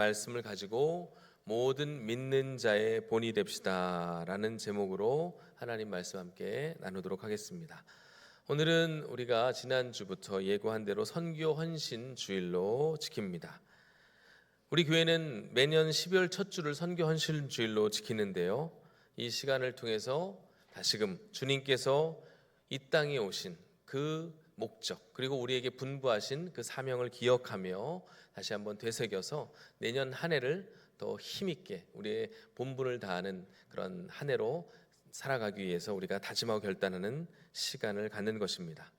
말씀을 가지고 모든 믿는 자의 본이 됩시다 라는 제목으로 하나님 말씀 함께 나누도록 하겠습니다. 오늘은 우리가 지난주부터 예고한 대로 선교 헌신 주일로 지킵니다. 우리 교회는 매년 12월 첫 주를 선교 헌신 주일로 지키는데요, 이 시간을 통해서 다시금 주님께서 이 땅에 오신 그 목적, 그리고 우리에게 분부하신 그 사명을 기억하며 다시 한번 되새겨서 내년 한 해를 더 힘있게 우리의 본분을 다하는 그런 한 해로 살아가기 위해서 우리가 다짐하고 결단하는 시간을 갖는 것입니다.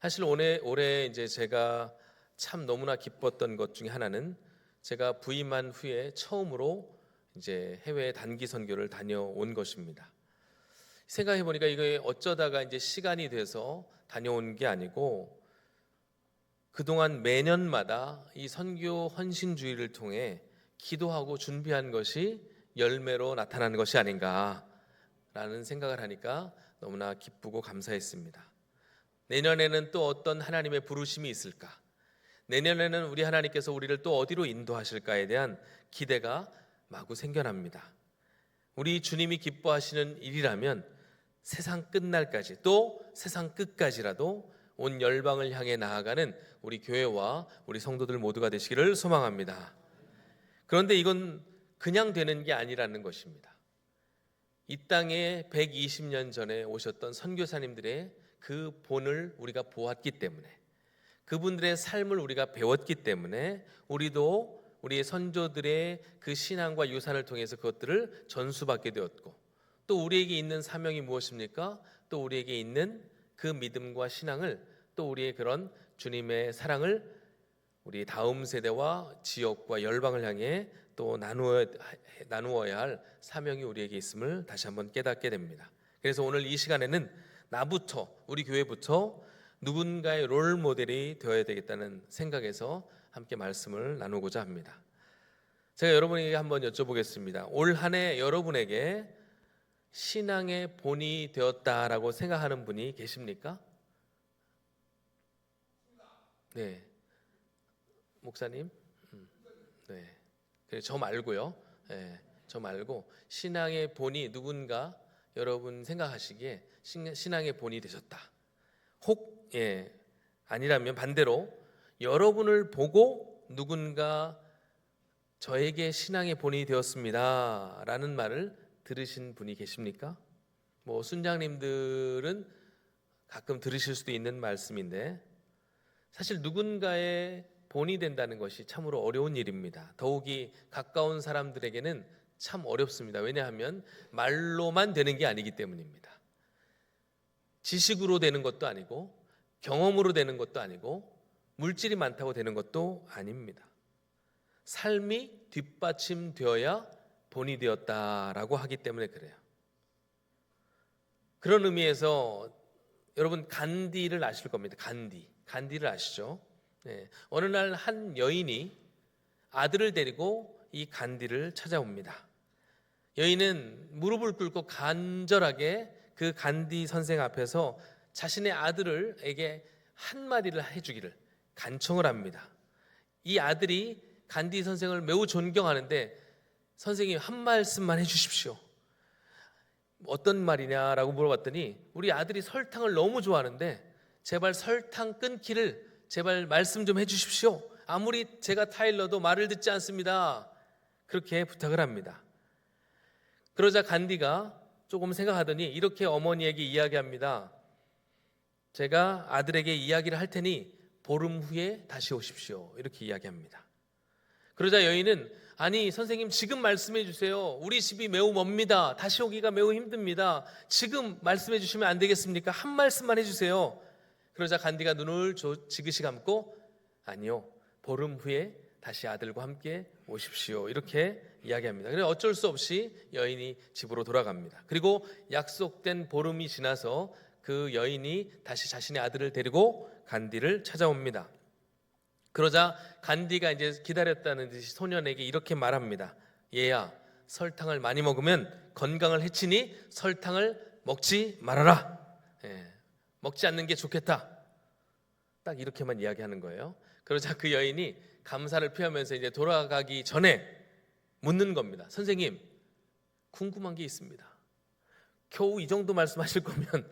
사실 올해 이제 제가 참 너무나 기뻤던 것 중에 하나는 제가 부임한 후에 처음으로 이제 해외 단기 선교를 다녀온 것입니다. 생각해 보니까 이게 어쩌다가 이제 시간이 돼서 다녀온 게 아니고 그동안 매년마다 이 선교 헌신주의를 통해 기도하고 준비한 것이 열매로 나타나는 것이 아닌가라는 생각을 하니까 너무나 기쁘고 감사했습니다. 내년에는 또 어떤 하나님의 부르심이 있을까? 내년에는 우리 하나님께서 우리를 또 어디로 인도하실까에 대한 기대가 마구 생겨납니다. 우리 주님이 기뻐하시는 일이라면 세상 끝날까지, 또 세상 끝까지라도 온 열방을 향해 나아가는 우리 교회와 우리 성도들 모두가 되시기를 소망합니다. 그런데 이건 그냥 되는 게 아니라는 것입니다. 이 땅에 120년 전에 오셨던 선교사님들의 그 본을 우리가 보았기 때문에, 그분들의 삶을 우리가 배웠기 때문에 우리도 우리의 선조들의 그 신앙과 유산을 통해서 그것들을 전수받게 되었고, 또 우리에게 있는 사명이 무엇입니까? 또 우리에게 있는 그 믿음과 신앙을, 또 우리의 그런 주님의 사랑을 우리 다음 세대와 지역과 열방을 향해 또 나누어야 할 사명이 우리에게 있음을 다시 한번 깨닫게 됩니다. 그래서 오늘 이 시간에는 나부터, 우리 교회부터 누군가의 롤 모델이 되어야 되겠다는 생각에서 함께 말씀을 나누고자 합니다. 제가 여러분에게 한번 여쭤보겠습니다. 올 한 해 여러분에게 신앙의 본이 되었다라고 생각하는 분이 계십니까? 네, 목사님. 네, 저 말고요. 네, 저 말고 신앙의 본이 누군가 여러분 생각하시기에 신앙의 본이 되셨다. 혹 아니라면 반대로 여러분을 보고 누군가 저에게 신앙의 본이 되었습니다 라는 말을 들으신 분이 계십니까? 뭐 순장님들은 가끔 들으실 수도 있는 말씀인데, 사실 누군가의 본이 된다는 것이 참으로 어려운 일입니다. 더욱이 가까운 사람들에게는 참 어렵습니다. 왜냐하면 말로만 되는 게 아니기 때문입니다. 지식으로 되는 것도 아니고 경험으로 되는 것도 아니고 물질이 많다고 되는 것도 아닙니다. 삶이 뒷받침되어야 본이 되었다라고 하기 때문에 그래요. 그런 의미에서 여러분 간디를 아실 겁니다. 간디를 아시죠? 네. 어느 날 한 여인이 아들을 데리고 이 간디를 찾아옵니다. 여인은 무릎을 꿇고 간절하게 그 간디 선생 앞에서 자신의 아들에게 한마디를 해주기를 간청을 합니다. 이 아들이 간디 선생을 매우 존경하는데 선생님 한 말씀만 해주십시오. 어떤 말이냐라고 물어봤더니 우리 아들이 설탕을 너무 좋아하는데 제발 설탕 끊기를 제발 말씀 좀 해주십시오. 아무리 제가 타일러도 말을 듣지 않습니다. 그렇게 부탁을 합니다. 그러자 간디가 조금 생각하더니 이렇게 어머니에게 이야기합니다. 제가 아들에게 이야기를 할 테니 보름 후에 다시 오십시오. 이렇게 이야기합니다. 그러자 여인은 아니 선생님 지금 말씀해 주세요. 우리 집이 매우 멉니다. 다시 오기가 매우 힘듭니다. 지금 말씀해 주시면 안 되겠습니까? 한 말씀만 해주세요. 그러자 간디가 눈을 지그시 감고 아니요, 보름 후에 다시 아들과 함께 오십시오. 이렇게 이야기합니다. 그래서 어쩔 수 없이 여인이 집으로 돌아갑니다. 그리고 약속된 보름이 지나서 그 여인이 다시 자신의 아들을 데리고 간디를 찾아옵니다. 그러자 간디가 이제 기다렸다는 듯이 소년에게 이렇게 말합니다. 얘야, 설탕을 많이 먹으면 건강을 해치니 설탕을 먹지 말아라. 먹지 않는 게 좋겠다. 딱 이렇게만 이야기하는 거예요. 그러자 그 여인이 감사를 표하면서 이제 돌아가기 전에 묻는 겁니다. 선생님, 궁금한 게 있습니다. 겨우 이 정도 말씀하실 거면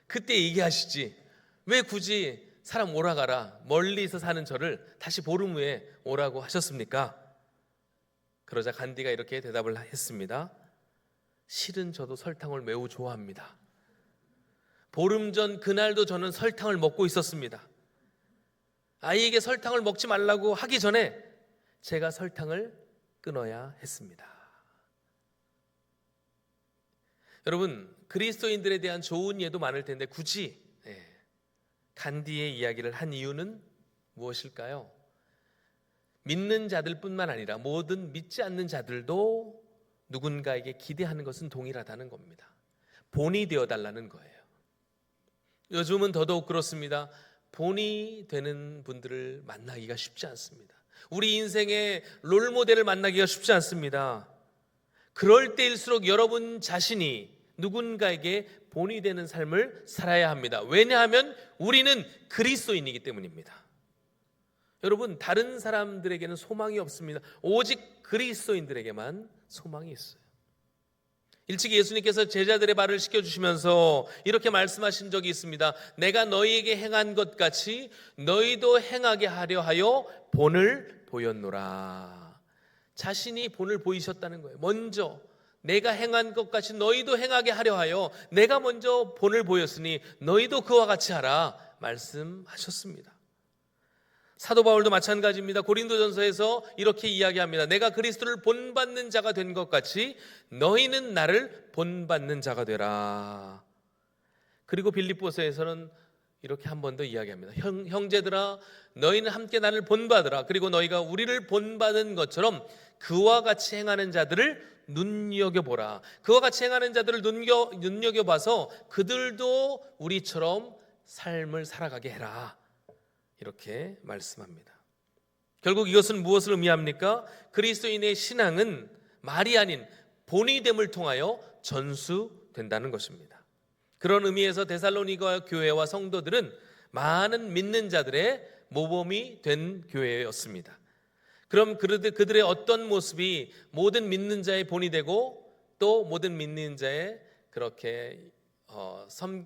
그때 얘기하시지. 왜 굳이 사람 오라가라 멀리서 사는 저를 다시 보름 후에 오라고 하셨습니까? 그러자 간디가 이렇게 대답을 했습니다. 실은 저도 설탕을 매우 좋아합니다. 보름 전 그날도 저는 설탕을 먹고 있었습니다. 아이에게 설탕을 먹지 말라고 하기 전에 제가 설탕을 끊어야 했습니다. 여러분, 그리스도인들에 대한 좋은 예도 많을 텐데 굳이 간디의 이야기를 한 이유는 무엇일까요? 믿는 자들뿐만 아니라 모든 믿지 않는 자들도 누군가에게 기대하는 것은 동일하다는 겁니다. 본이 되어달라는 거예요. 요즘은 더더욱 그렇습니다. 본이 되는 분들을 만나기가 쉽지 않습니다. 우리 인생의 롤모델을 만나기가 쉽지 않습니다. 그럴 때일수록 여러분 자신이 누군가에게 본이 되는 삶을 살아야 합니다. 왜냐하면 우리는 그리스도인이기 때문입니다. 여러분, 다른 사람들에게는 소망이 없습니다. 오직 그리스도인들에게만 소망이 있어요. 일찍이 예수님께서 제자들의 발을 씻겨주시면서 이렇게 말씀하신 적이 있습니다. 내가 너희에게 행한 것 같이 너희도 행하게 하려 하여 본을 보였노라. 자신이 본을 보이셨다는 거예요. 먼저 내가 행한 것 같이 너희도 행하게 하려 하여 내가 먼저 본을 보였으니 너희도 그와 같이 하라 말씀하셨습니다. 사도 바울도 마찬가지입니다. 고린도전서에서 이렇게 이야기합니다. 내가 그리스도를 본받는 자가 된 것 같이 너희는 나를 본받는 자가 되라. 그리고 빌립보서에서는 이렇게 한 번 더 이야기합니다. 형제들아, 너희는 함께 나를 본받으라. 그리고 너희가 우리를 본받은 것처럼 그와 같이 행하는 자들을 눈여겨보라. 그와 같이 행하는 자들을 눈여겨봐서 그들도 우리처럼 삶을 살아가게 해라. 이렇게 말씀합니다. 결국 이것은 무엇을 의미합니까? 그리스도인의 신앙은 말이 아닌 본이됨을 통하여 전수된다는 것입니다. 그런 의미에서 데살로니가 교회와 성도들은 많은 믿는 자들의 모범이 된 교회였습니다. 그럼 그들의 어떤 모습이 모든 믿는 자의 본이 되고 또 모든 믿는 자의 그렇게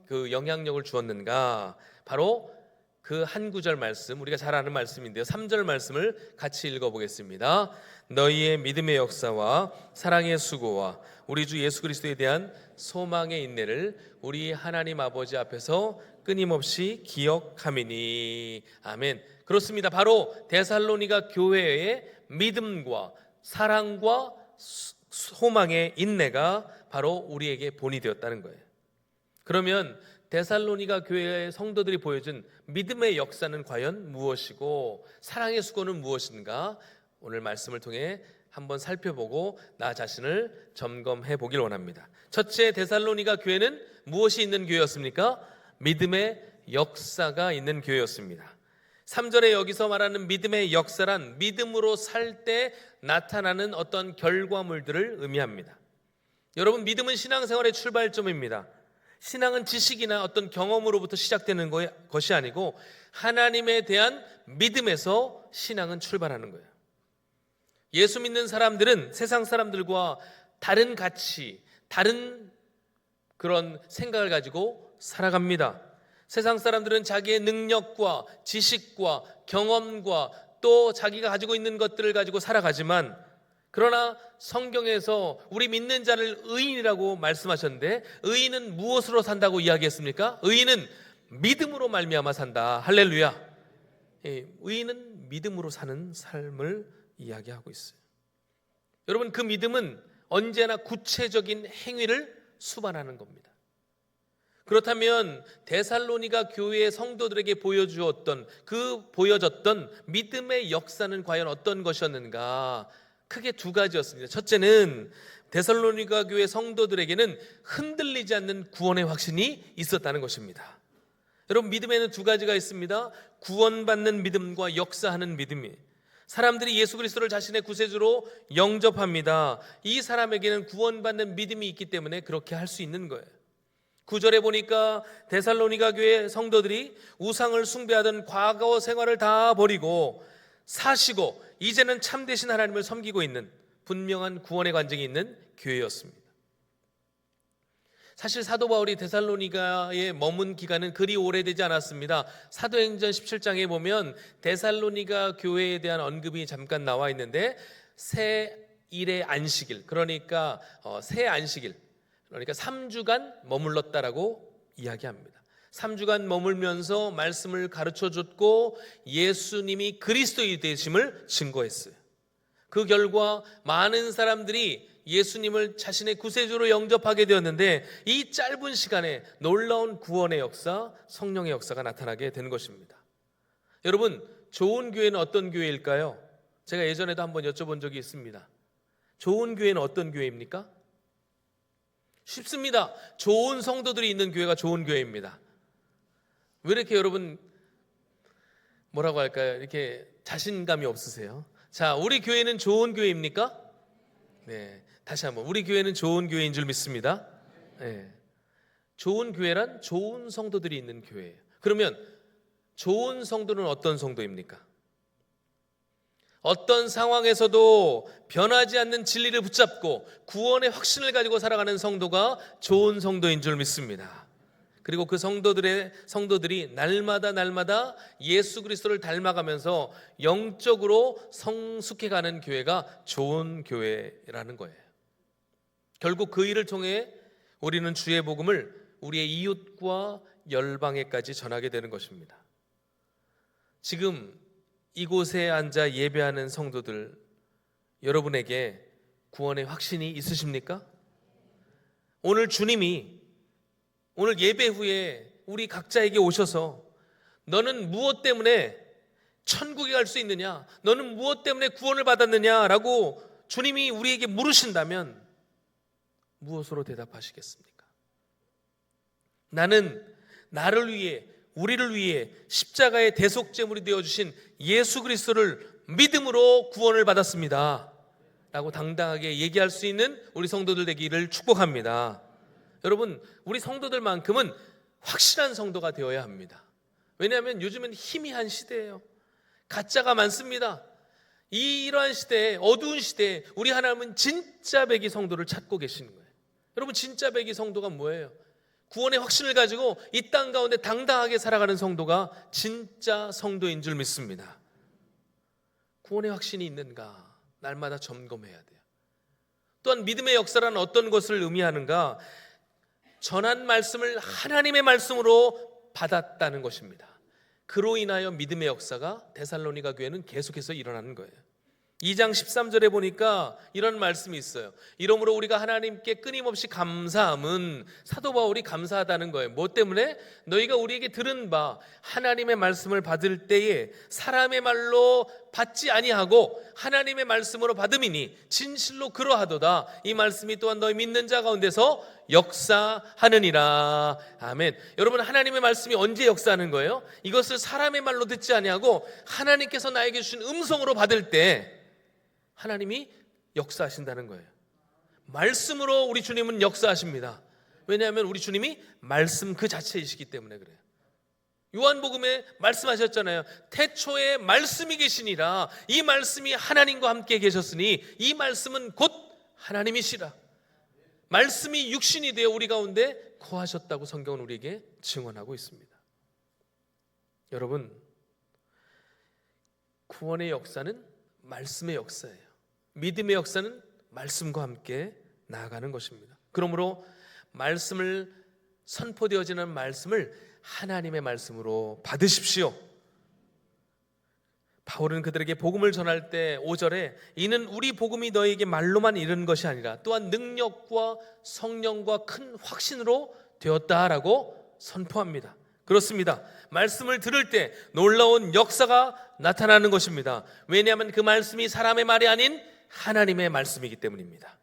그 영향력을 주었는가? 바로 그 한 구절 말씀, 우리가 잘 아는 말씀인데요. 3절 말씀을 같이 읽어보겠습니다. 너희의 믿음의 역사와 사랑의 수고와 우리 주 예수 그리스도에 대한 소망의 인내를 우리 하나님 아버지 앞에서 끊임없이 기억하미니. 아멘. 그렇습니다. 바로 데살로니가 교회의 믿음과 사랑과 소망의 인내가 바로 우리에게 본이 되었다는 거예요. 그러면 데살로니가 교회의 성도들이 보여준 믿음의 역사는 과연 무엇이고 사랑의 수고는 무엇인가? 오늘 말씀을 통해 한번 살펴보고 나 자신을 점검해 보길 원합니다. 첫째, 데살로니가 교회는 무엇이 있는 교회였습니까? 믿음의 역사가 있는 교회였습니다. 3절에 여기서 말하는 믿음의 역사란 믿음으로 살 때 나타나는 어떤 결과물들을 의미합니다. 여러분, 믿음은 신앙생활의 출발점입니다. 신앙은 지식이나 어떤 경험으로부터 시작되는 것이 아니고 하나님에 대한 믿음에서 신앙은 출발하는 거예요. 예수 믿는 사람들은 세상 사람들과 다른 가치, 다른 그런 생각을 가지고 살아갑니다. 세상 사람들은 자기의 능력과 지식과 경험과 또 자기가 가지고 있는 것들을 가지고 살아가지만, 그러나 성경에서 우리 믿는 자를 의인이라고 말씀하셨는데 의인은 무엇으로 산다고 이야기했습니까? 의인은 믿음으로 말미암아 산다. 할렐루야. 의인은 믿음으로 사는 삶을 이야기하고 있어요. 여러분, 그 믿음은 언제나 구체적인 행위를 수반하는 겁니다. 그렇다면 데살로니가 교회의 성도들에게 보여줬던 믿음의 역사는 과연 어떤 것이었는가? 크게 두 가지였습니다. 첫째는 데살로니가 교회 성도들에게는 흔들리지 않는 구원의 확신이 있었다는 것입니다. 여러분, 믿음에는 두 가지가 있습니다. 구원받는 믿음과 역사하는 믿음이. 사람들이 예수 그리스도를 자신의 구세주로 영접합니다. 이 사람에게는 구원받는 믿음이 있기 때문에 그렇게 할 수 있는 거예요. 9절에 보니까 데살로니가 교회 성도들이 우상을 숭배하던 과거 생활을 다 버리고 사시고 이제는 참되신 하나님을 섬기고 있는 분명한 구원의 관증이 있는 교회였습니다. 사실 사도 바울이 데살로니가에 머문 기간은 그리 오래되지 않았습니다. 사도행전 17장에 보면 데살로니가 교회에 대한 언급이 잠깐 나와 있는데 새 일의 안식일, 그러니까 새 안식일, 그러니까 3주간 머물렀다라고 이야기합니다. 3주간 머물면서 말씀을 가르쳐줬고 예수님이 그리스도의 되심을 증거했어요. 그 결과 많은 사람들이 예수님을 자신의 구세주로 영접하게 되었는데 이 짧은 시간에 놀라운 구원의 역사, 성령의 역사가 나타나게 되는 것입니다. 여러분, 좋은 교회는 어떤 교회일까요? 제가 예전에도 한번 여쭤본 적이 있습니다. 좋은 교회는 어떤 교회입니까? 쉽습니다. 좋은 성도들이 있는 교회가 좋은 교회입니다. 왜 이렇게 여러분 뭐라고 할까요? 이렇게 자신감이 없으세요? 자, 우리 교회는 좋은 교회입니까? 네, 다시 한번, 우리 교회는 좋은 교회인 줄 믿습니다. 네. 좋은 교회란 좋은 성도들이 있는 교회예요. 그러면 좋은 성도는 어떤 성도입니까? 어떤 상황에서도 변하지 않는 진리를 붙잡고 구원의 확신을 가지고 살아가는 성도가 좋은 성도인 줄 믿습니다. 그리고 그 성도들이 날마다 예수 그리스도를 닮아가면서 영적으로 성숙해가는 교회가 좋은 교회라는 거예요. 결국 그 일을 통해 우리는 주의 복음을 우리의 이웃과 열방에까지 전하게 되는 것입니다. 지금 이곳에 앉아 예배하는 성도들, 여러분에게 구원의 확신이 있으십니까? 오늘 주님이 오늘 예배 후에 우리 각자에게 오셔서 너는 무엇 때문에 천국에 갈 수 있느냐? 너는 무엇 때문에 구원을 받았느냐라고 주님이 우리에게 물으신다면 무엇으로 대답하시겠습니까? 나는 나를 위해, 우리를 위해 십자가의 대속제물이 되어주신 예수 그리스도를 믿음으로 구원을 받았습니다 라고 당당하게 얘기할 수 있는 우리 성도들 되기를 축복합니다. 여러분, 우리 성도들만큼은 확실한 성도가 되어야 합니다. 왜냐하면 요즘은 희미한 시대예요. 가짜가 많습니다. 이러한 시대에, 어두운 시대에 우리 하나님은 진짜 배기 성도를 찾고 계시는 거예요. 여러분, 진짜 배기 성도가 뭐예요? 구원의 확신을 가지고 이 땅 가운데 당당하게 살아가는 성도가 진짜 성도인 줄 믿습니다. 구원의 확신이 있는가 날마다 점검해야 돼요. 또한 믿음의 역사란 어떤 것을 의미하는가? 전한 말씀을 하나님의 말씀으로 받았다는 것입니다. 그로 인하여 믿음의 역사가 데살로니가 교회는 계속해서 일어나는 거예요. 2장 13절에 보니까 이런 말씀이 있어요. 이러므로 우리가 하나님께 끊임없이 감사함은, 사도 바울이 감사하다는 거예요. 뭐 때문에? 너희가 우리에게 들은 바 하나님의 말씀을 받을 때에 사람의 말로 받지 아니하고 하나님의 말씀으로 받음이니 진실로 그러하도다. 이 말씀이 또한 너희 믿는 자 가운데서 역사하느니라. 아멘. 여러분, 하나님의 말씀이 언제 역사하는 거예요? 이것을 사람의 말로 듣지 아니하고 하나님께서 나에게 주신 음성으로 받을 때 하나님이 역사하신다는 거예요. 말씀으로 우리 주님은 역사하십니다. 왜냐하면 우리 주님이 말씀 그 자체이시기 때문에 그래요. 요한복음에 말씀하셨잖아요. 태초에 말씀이 계시니라. 이 말씀이 하나님과 함께 계셨으니 이 말씀은 곧 하나님이시라. 말씀이 육신이 되어 우리 가운데 거하셨다고 성경은 우리에게 증언하고 있습니다. 여러분, 구원의 역사는 말씀의 역사예요. 믿음의 역사는 말씀과 함께 나아가는 것입니다. 그러므로 말씀을, 선포되어지는 말씀을 하나님의 말씀으로 받으십시오. 바울은 그들에게 복음을 전할 때 5절에 이는 우리 복음이 너에게 말로만 이르는 것이 아니라 또한 능력과 성령과 큰 확신으로 되었다라고 선포합니다. 그렇습니다. 말씀을 들을 때 놀라운 역사가 나타나는 것입니다. 왜냐하면 그 말씀이 사람의 말이 아닌 하나님의 말씀이기 때문입니다.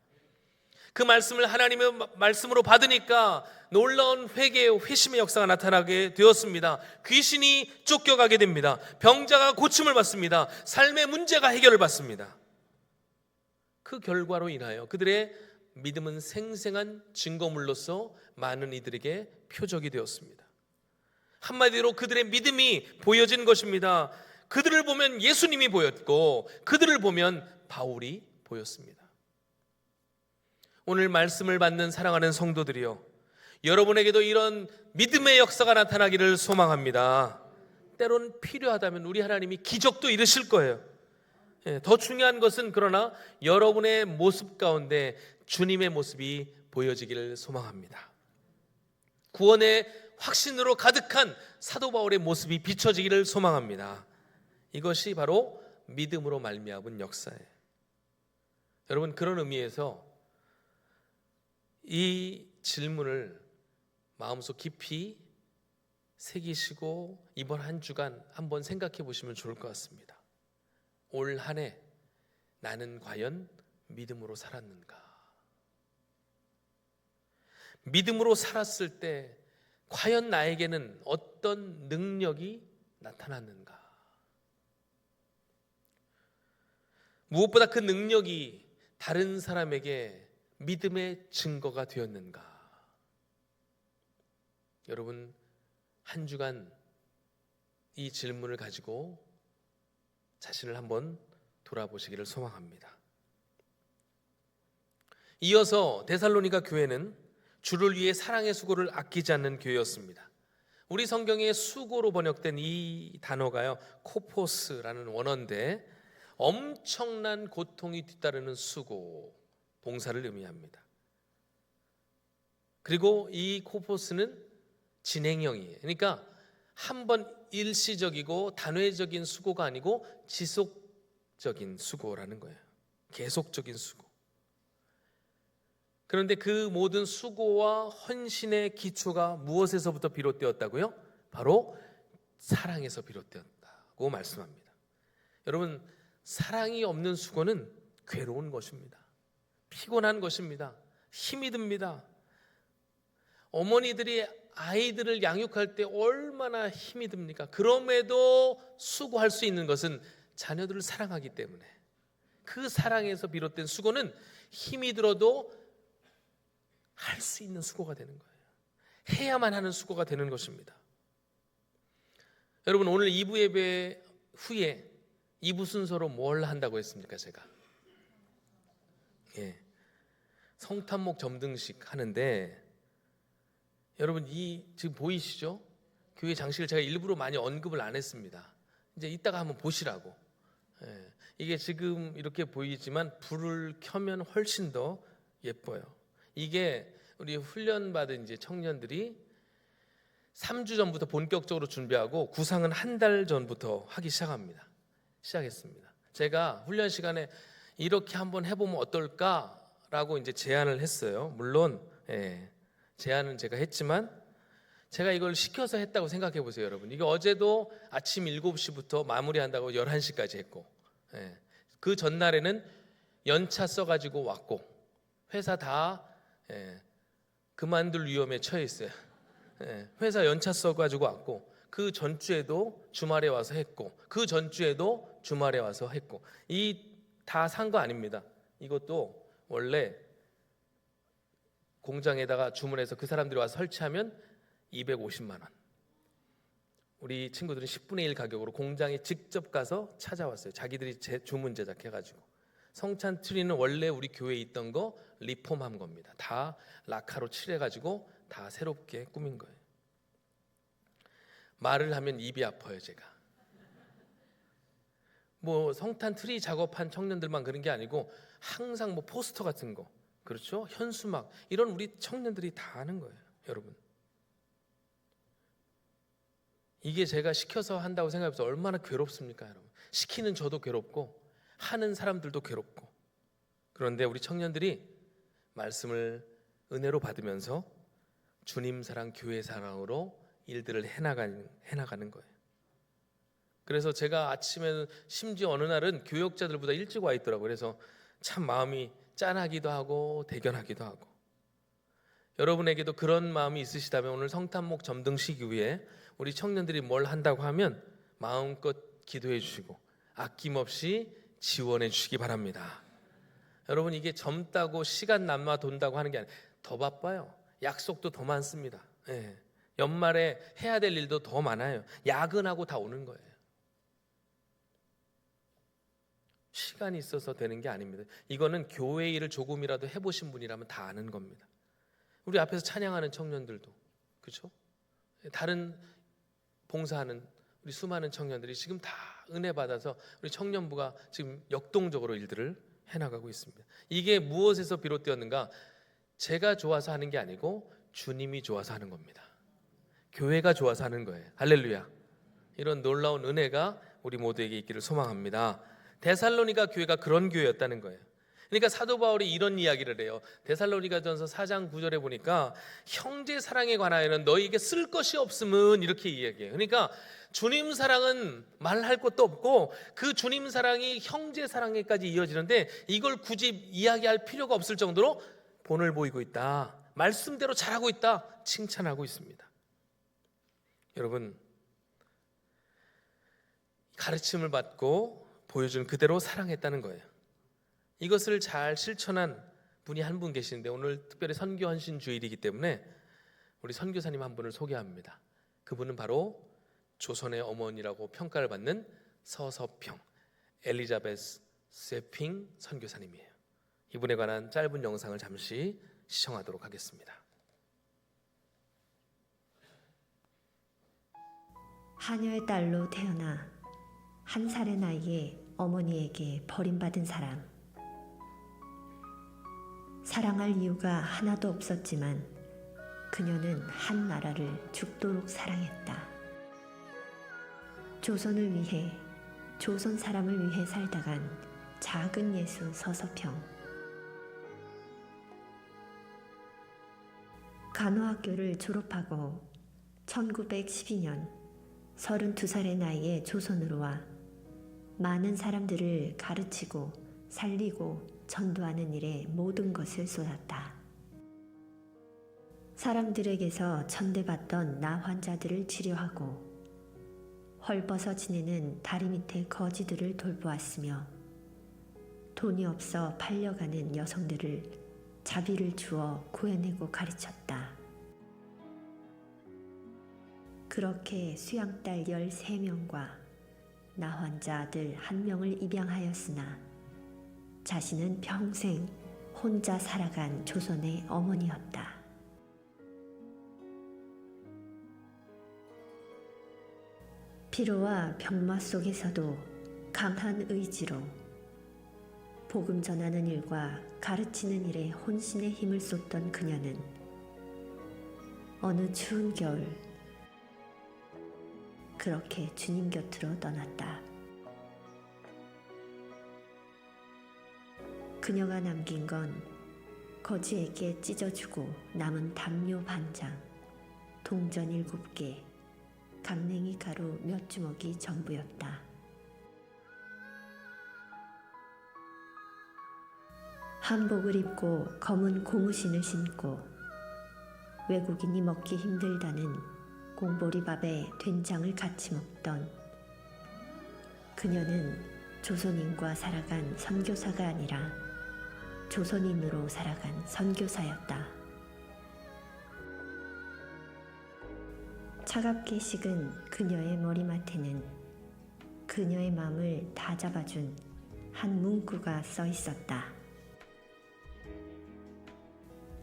그 말씀을 하나님의 말씀으로 받으니까 놀라운 회개의, 회심의 역사가 나타나게 되었습니다. 귀신이 쫓겨가게 됩니다. 병자가 고침을 받습니다. 삶의 문제가 해결을 받습니다. 그 결과로 인하여 그들의 믿음은 생생한 증거물로서 많은 이들에게 표적이 되었습니다. 한마디로 그들의 믿음이 보여진 것입니다. 그들을 보면 예수님이 보였고 그들을 보면 바울이 보였습니다. 오늘 말씀을 받는 사랑하는 성도들이요, 여러분에게도 이런 믿음의 역사가 나타나기를 소망합니다. 때론 필요하다면 우리 하나님이 기적도 이루실 거예요. 더 중요한 것은 그러나 여러분의 모습 가운데 주님의 모습이 보여지기를 소망합니다. 구원의 확신으로 가득한 사도 바울의 모습이 비춰지기를 소망합니다. 이것이 바로 믿음으로 말미암은 역사예요. 여러분, 그런 의미에서 이 질문을 마음속 깊이 새기시고 이번 한 주간 한번 생각해 보시면 좋을 것 같습니다. 올 한 해 나는 과연 믿음으로 살았는가? 믿음으로 살았을 때 과연 나에게는 어떤 능력이 나타났는가? 무엇보다 그 능력이 다른 사람에게 믿음의 증거가 되었는가? 여러분, 한 주간 이 질문을 가지고 자신을 한번 돌아보시기를 소망합니다. 이어서 데살로니가 교회는 주를 위해 사랑의 수고를 아끼지 않는 교회였습니다. 우리 성경에 수고로 번역된 이 단어가요, 코포스라는 원어인데 엄청난 고통이 뒤따르는 수고, 봉사를 의미합니다. 그리고 이 코포스는 진행형이에요. 그러니까 한번 일시적이고 단회적인 수고가 아니고 지속적인 수고라는 거예요. 계속적인 수고. 그런데 그 모든 수고와 헌신의 기초가 무엇에서부터 비롯되었다고요? 바로 사랑에서 비롯되었다고 말씀합니다. 여러분, 사랑이 없는 수고는 괴로운 것입니다. 피곤한 것입니다. 힘이 듭니다. 어머니들이 아이들을 양육할 때 얼마나 힘이 듭니까? 그럼에도 수고할 수 있는 것은 자녀들을 사랑하기 때문에, 그 사랑에서 비롯된 수고는 힘이 들어도 할 수 있는 수고가 되는 거예요. 해야만 하는 수고가 되는 것입니다. 여러분, 오늘 2부 예배 후에 2부 순서로 뭘 한다고 했습니까? 제가 성탄목 점등식 하는데, 여러분 이 지금 보이시죠? 교회 장식을 제가 일부러 많이 언급을 안 했습니다. 이제 이따가 한번 보시라고. 이게 지금 이렇게 보이지만 불을 켜면 훨씬 더 예뻐요. 이게 우리 훈련받은 이제 청년들이 3주 전부터 본격적으로 준비하고 구상은 한 달 전부터 하기 시작했습니다. 제가 훈련 시간에 이렇게 한번 해보면 어떨까라고 이제 제안을 했어요. 물론 제안은 제가 했지만 제가 이걸 시켜서 했다고 생각해 보세요, 여러분. 이게 어제도 아침 7시부터 마무리한다고 11시까지 했고, 그 전날에는 연차 써가지고 왔고, 회사 다 그만둘 위험에 처해 있어요. 회사 연차 써가지고 왔고, 그 전주에도 주말에 와서 했고, 그 전주에도 주말에 와서 했고, 이 다 산 거 아닙니다. 이것도 원래 공장에다가 주문해서 그 사람들이 와서 설치하면 250만 원. 우리 친구들은 10분의 1 가격으로 공장에 직접 가서 찾아왔어요. 자기들이 주문 제작해가지고. 성찬 트리는 원래 우리 교회에 있던 거 리폼한 겁니다. 다 라카로 칠해가지고 다 새롭게 꾸민 거예요. 말을 하면 입이 아파요, 제가. 뭐 성탄 트리 작업한 청년들만 그런 게 아니고 항상 뭐 포스터 같은 거, 그렇죠? 현수막, 이런 우리 청년들이 다 하는 거예요, 여러분. 이게 제가 시켜서 한다고 생각해서 얼마나 괴롭습니까, 여러분? 시키는 저도 괴롭고 하는 사람들도 괴롭고. 그런데 우리 청년들이 말씀을 은혜로 받으면서 주님 사랑, 교회 사랑으로 일들을 해나가는 거예요. 그래서 제가 아침에는 심지어 어느 날은 교역자들보다 일찍 와 있더라고요. 그래서 참 마음이 짠하기도 하고 대견하기도 하고. 여러분에게도 그런 마음이 있으시다면 오늘 성탄목 점등식 이후에 우리 청년들이 뭘 한다고 하면 마음껏 기도해 주시고 아낌없이 지원해 주시기 바랍니다. 여러분, 이게 젊다고 시간 남아 돈다고 하는 게 아니라 더 바빠요. 약속도 더 많습니다. 연말에 해야 될 일도 더 많아요. 야근하고 다 오는 거예요. 시간이 있어서 되는 게 아닙니다. 이거는 교회 일을 조금이라도 해보신 분이라면 다 아는 겁니다. 우리 앞에서 찬양하는 청년들도 그렇죠? 다른 봉사하는 우리 수많은 청년들이 지금 다 은혜 받아서 우리 청년부가 지금 역동적으로 일들을 해나가고 있습니다. 이게 무엇에서 비롯되었는가? 제가 좋아서 하는 게 아니고 주님이 좋아서 하는 겁니다. 교회가 좋아서 하는 거예요. 할렐루야. 이런 놀라운 은혜가 우리 모두에게 있기를 소망합니다. 데살로니가 교회가 그런 교회였다는 거예요. 그러니까 사도 바울이 이런 이야기를 해요. 데살로니가전서 4장 9절에 보니까 형제 사랑에 관하여는 너희에게 쓸 것이 없음은 이렇게 이야기해요. 그러니까 주님 사랑은 말할 것도 없고 그 주님 사랑이 형제 사랑에까지 이어지는데 이걸 굳이 이야기할 필요가 없을 정도로 본을 보이고 있다. 말씀대로 잘하고 있다. 칭찬하고 있습니다. 여러분, 가르침을 받고 보여준 그대로 사랑했다는 거예요. 이것을 잘 실천한 분이 한 분 계시는데 오늘 특별히 선교 헌신 주일이기 때문에 우리 선교사님 한 분을 소개합니다. 그분은 바로 조선의 어머니라고 평가를 받는 서서평 엘리자베스 세핑 선교사님이에요. 이분에 관한 짧은 영상을 잠시 시청하도록 하겠습니다. 하녀의 딸로 태어나 1살의 나이에 어머니에게 버림받은 사람. 사랑할 이유가 하나도 없었지만 그녀는 한 나라를 죽도록 사랑했다. 조선을 위해, 조선 사람을 위해 살다간 작은 예수 서서평. 간호학교를 졸업하고 1912년 32살의 나이에 조선으로 와 많은 사람들을 가르치고 살리고 전도하는 일에 모든 것을 쏟았다. 사람들에게서 천대받던 나 환자들을 치료하고 헐벗어 지내는 다리 밑에 거지들을 돌보았으며 돈이 없어 팔려가는 여성들을 자비를 주어 구해내고 가르쳤다. 그렇게 수양딸 13명과 나 환자 아들 1명을 입양하였으나 자신은 평생 혼자 살아간 조선의 어머니였다. 피로와 병마 속에서도 강한 의지로 복음 전하는 일과 가르치는 일에 혼신의 힘을 쏟던 그녀는 어느 추운 겨울 그렇게 주님 곁으로 떠났다. 그녀가 남긴 건 거지에게 찢어주고 남은 담요 반장, 동전 7개, 강냉이 가루 몇 주먹이 전부였다. 한복을 입고 검은 고무신을 신고 외국인이 먹기 힘들다는 공보리밥에 된장을 같이 먹던 그녀는 조선인과 살아간 선교사가 아니라 조선인으로 살아간 선교사였다. 차갑게 식은 그녀의 머리맡에는 그녀의 마음을 다 잡아준 한 문구가 써 있었다.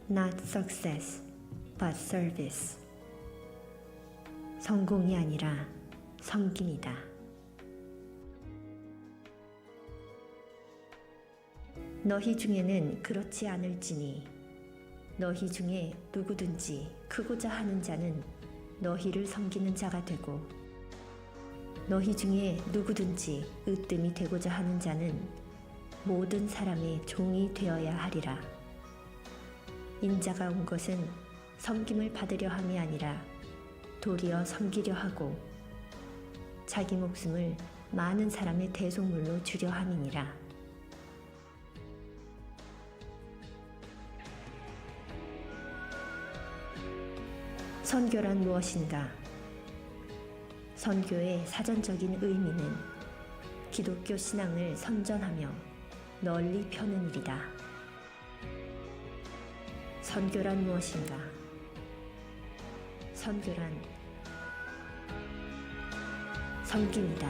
Not success, but service. 성공이 아니라 섬김이다. 너희 중에는 그렇지 않을지니 너희 중에 누구든지 크고자 하는 자는 너희를 섬기는 자가 되고 너희 중에 누구든지 으뜸이 되고자 하는 자는 모든 사람의 종이 되어야 하리라. 인자가 온 것은 섬김을 받으려 함이 아니라 도리어 섬기려 하고 자기 목숨을 많은 사람의 대속물로 주려 함이니라. 선교란 무엇인가? 선교의 사전적인 의미는 기독교 신앙을 선전하며 널리 펴는 일이다. 선교란 무엇인가? 선교란 섬김이다.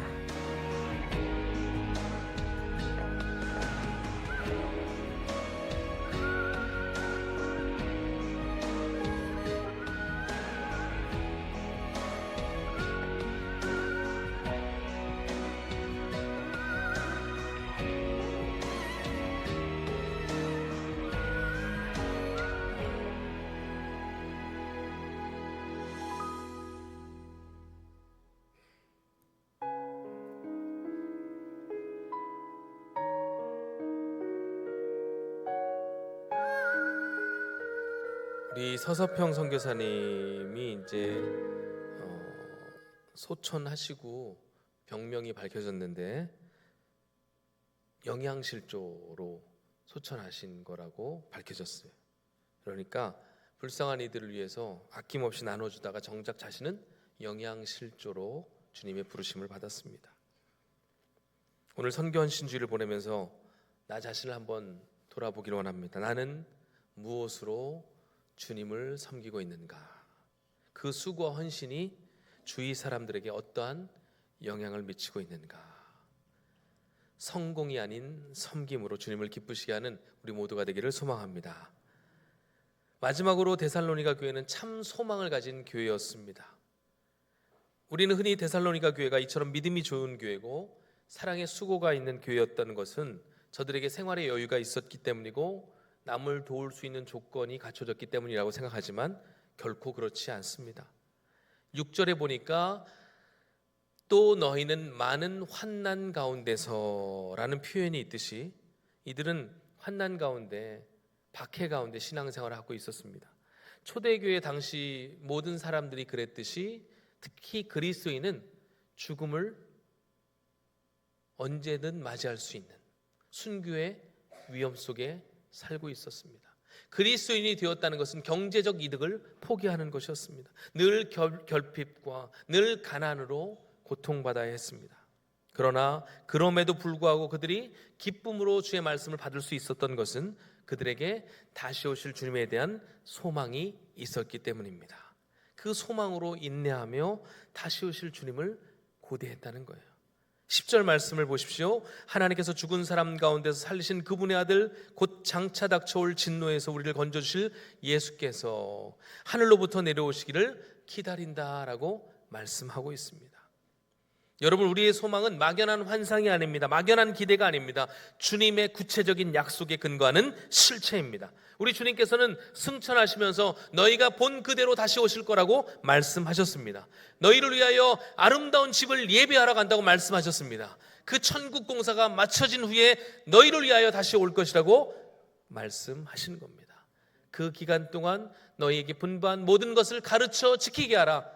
우리 서서평 선교사님이 이제 소천하시고 병명이 밝혀졌는데 영양실조로 소천하신 거라고 밝혀졌어요. 그러니까 불쌍한 이들을 위해서 아낌없이 나눠주다가 정작 자신은 영양실조로 주님의 부르심을 받았습니다. 오늘 선교헌신주의를 보내면서 나 자신을 한번 돌아보기를 원합니다. 나는 무엇으로 주님을 섬기고 있는가? 그 수고와 헌신이 주위 사람들에게 어떠한 영향을 미치고 있는가? 성공이 아닌 섬김으로 주님을 기쁘시게 하는 우리 모두가 되기를 소망합니다. 마지막으로 데살로니가 교회는 참 소망을 가진 교회였습니다. 우리는 흔히 데살로니가 교회가 이처럼 믿음이 좋은 교회고 사랑의 수고가 있는 교회였다는 것은 저들에게 생활의 여유가 있었기 때문이고 남을 도울 수 있는 조건이 갖춰졌기 때문이라고 생각하지만 결코 그렇지 않습니다. 6절에 보니까 또 너희는 많은 환난 가운데서라는 표현이 있듯이 이들은 환난 가운데, 박해 가운데 신앙생활을 하고 있었습니다. 초대교회 당시 모든 사람들이 그랬듯이 특히 그리스도인은 죽음을 언제든 맞이할 수 있는 순교의 위험 속에 살고 있었습니다. 그리스도인이 되었다는 것은 경제적 이득을 포기하는 것이었습니다. 늘 결핍과 늘 가난으로 고통받아야 했습니다. 그러나 그럼에도 불구하고 그들이 기쁨으로 주의 말씀을 받을 수 있었던 것은 그들에게 다시 오실 주님에 대한 소망이 있었기 때문입니다. 그 소망으로 인내하며 다시 오실 주님을 고대했다는 거예요. 10절 말씀을 보십시오. 하나님께서 죽은 사람 가운데서 살리신 그분의 아들 곧 장차 닥쳐올 진노에서 우리를 건져주실 예수께서 하늘로부터 내려오시기를 기다린다라고 말씀하고 있습니다. 여러분, 우리의 소망은 막연한 환상이 아닙니다. 막연한 기대가 아닙니다. 주님의 구체적인 약속에 근거하는 실체입니다. 우리 주님께서는 승천하시면서 너희가 본 그대로 다시 오실 거라고 말씀하셨습니다. 너희를 위하여 아름다운 집을 예배하러 간다고 말씀하셨습니다. 그 천국 공사가 마쳐진 후에 너희를 위하여 다시 올 것이라고 말씀하신 겁니다. 그 기간 동안 너희에게 분부한 모든 것을 가르쳐 지키게 하라.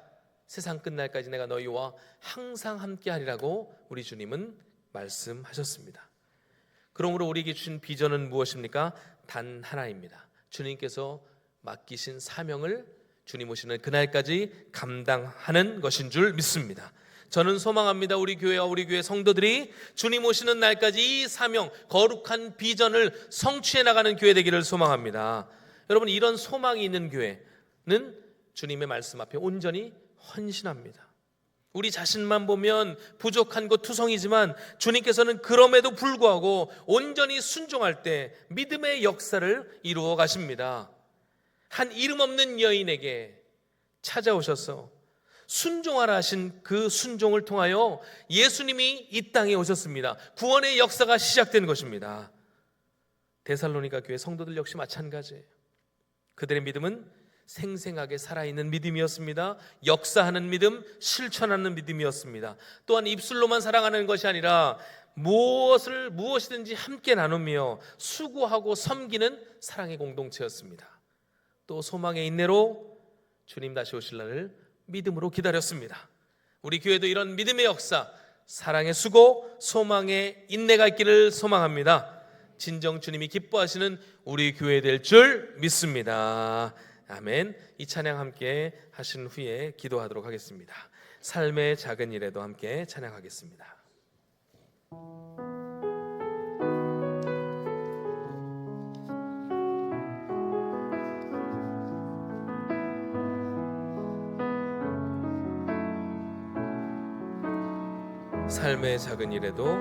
세상 끝날까지 내가 너희와 항상 함께 하리라고 우리 주님은 말씀하셨습니다. 그러므로 우리에게 주신 비전은 무엇입니까? 단 하나입니다. 주님께서 맡기신 사명을 주님 오시는 그날까지 감당하는 것인 줄 믿습니다. 저는 소망합니다. 우리 교회와 우리 교회 성도들이 주님 오시는 날까지 이 사명, 거룩한 비전을 성취해 나가는 교회 되기를 소망합니다. 여러분, 이런 소망이 있는 교회는 주님의 말씀 앞에 온전히 헌신합니다. 우리 자신만 보면 부족한 것 투성이지만 주님께서는 그럼에도 불구하고 온전히 순종할 때 믿음의 역사를 이루어 가십니다. 한 이름 없는 여인에게 찾아오셔서 순종하라 하신 그 순종을 통하여 예수님이 이 땅에 오셨습니다. 구원의 역사가 시작된 것입니다. 데살로니가 교회 성도들 역시 마찬가지예요. 그들의 믿음은 생생하게 살아있는 믿음이었습니다. 역사하는 믿음, 실천하는 믿음이었습니다. 또한 입술로만 사랑하는 것이 아니라 무엇이든지 함께 나누며 수고하고 섬기는 사랑의 공동체였습니다. 또 소망의 인내로 주님 다시 오실 날을 믿음으로 기다렸습니다. 우리 교회도 이런 믿음의 역사, 사랑의 수고, 소망의 인내가 있기를 소망합니다. 진정 주님이 기뻐하시는 우리 교회 될 줄 믿습니다. 아멘. 이 찬양 함께 하신 후에 기도하도록 하겠습니다. 삶의 작은 일에도 함께 찬양하겠습니다. 삶의 작은 일에도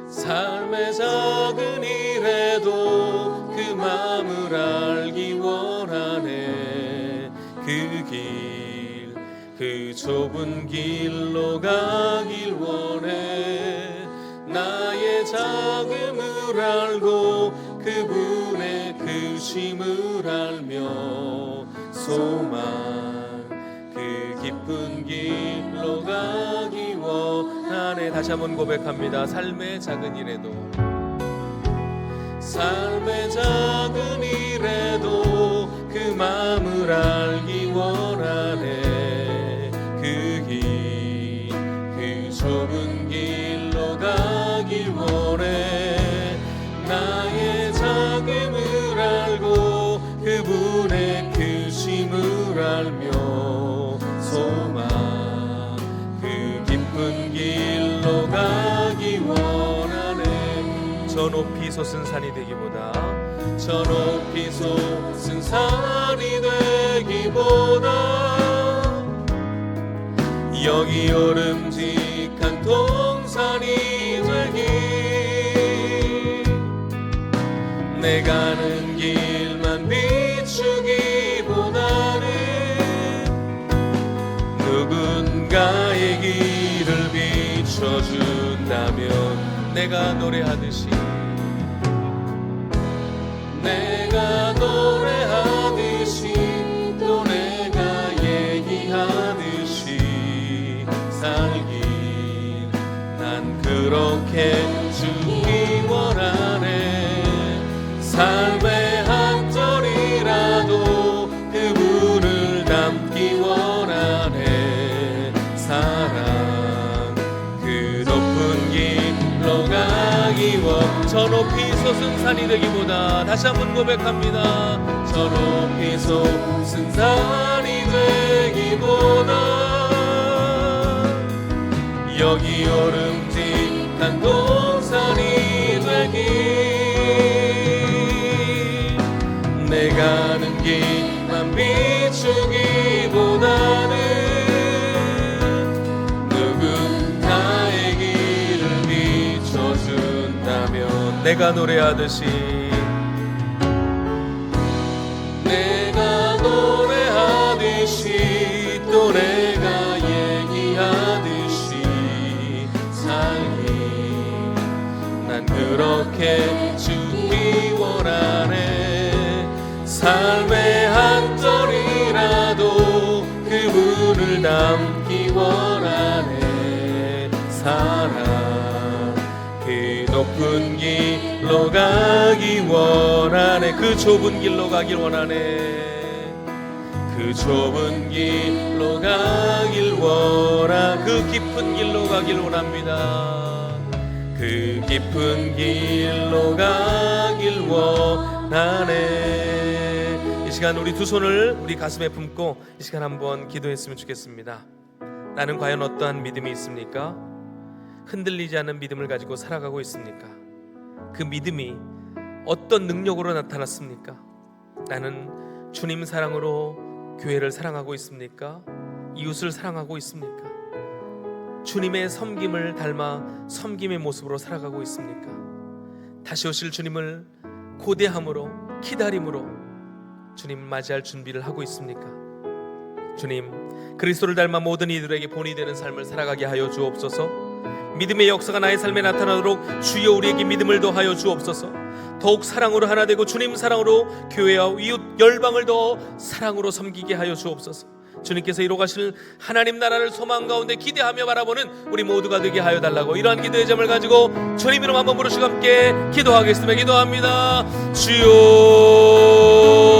삶의 작은 일에도 그 마음을 알기 원하네. 그 길, 그 좁은 길로 가길 원해. 나의 작음을 알고 그분의 크심을 알며 소망 그 기쁜 길로 가기 원하네. 다시 한번 고백합니다. 삶의 작은 일에도 삶의 작은 일 마음을 알기 원하네. 그 좁은 길로 가길 원해. 나의 작음을 알고 그분의 크심을 알며 소망 그 깊은 길로 가기 원하네. 저 높이 솟은 산이 되기보다 저 높이 솟은 산이 되기보다 여기 오름직한 동산이 되기. 내 가는 길만 비추기보다는 누군가의 길을 비춰준다면 내가 노래하듯이 또 내가 얘기하듯이 살긴 난 그렇게 주기 원하네. 삶의 한 절이라도 그분을 담기 원하네. 사랑 그 높은 길로 가기 원. 저 높이 솟은 산이 되기보다 다시 한번 고백합니다. 저 높이 솟은 산이 되기보다 여기 오름직한 동산이 되기. 내 가는 길만 비추기보다는 누군가의 길을 비춰준다면 내가 노래하듯이 또 내가 얘기하듯이 살기 난 그렇게 주기 원하네. 삶의 한 절이라도 그분을 담기 원하네. 사랑 그 높은 길로 가기 원하네. 그 좁은 길로 가길 원하네. 그 좁은 길로 가길 원하. 그 깊은 길로 가길 원합니다. 그 깊은 길로 가길 원하네. 이 시간 우리 두 손을 우리 가슴에 품고 이 시간 한번 기도했으면 좋겠습니다. 나는 과연 어떠한 믿음이 있습니까? 흔들리지 않는 믿음을 가지고 살아가고 있습니까? 그 믿음이 어떤 능력으로 나타났습니까? 나는 주님 사랑으로 교회를 사랑하고 있습니까? 이웃을 사랑하고 있습니까? 주님의 섬김을 닮아 섬김의 모습으로 살아가고 있습니까? 다시 오실 주님을 고대함으로 기다림으로 주님 맞이할 준비를 하고 있습니까? 주님, 그리스도를 닮아 모든 이들에게 본이 되는 삶을 살아가게 하여 주옵소서. 믿음의 역사가 나의 삶에 나타나도록 주여 우리에게 믿음을 더하여 주옵소서. 더욱 사랑으로 하나 되고 주님 사랑으로 교회와 이웃 열방을 더 사랑으로 섬기게 하여 주옵소서. 주님께서 이루가실 하나님 나라를 소망 가운데 기대하며 바라보는 우리 모두가 되게 하여 달라고 이러한 기도의 점을 가지고 주님 이름 한번 부르시고 함께 기도하겠습니다. 기도합니다. 주여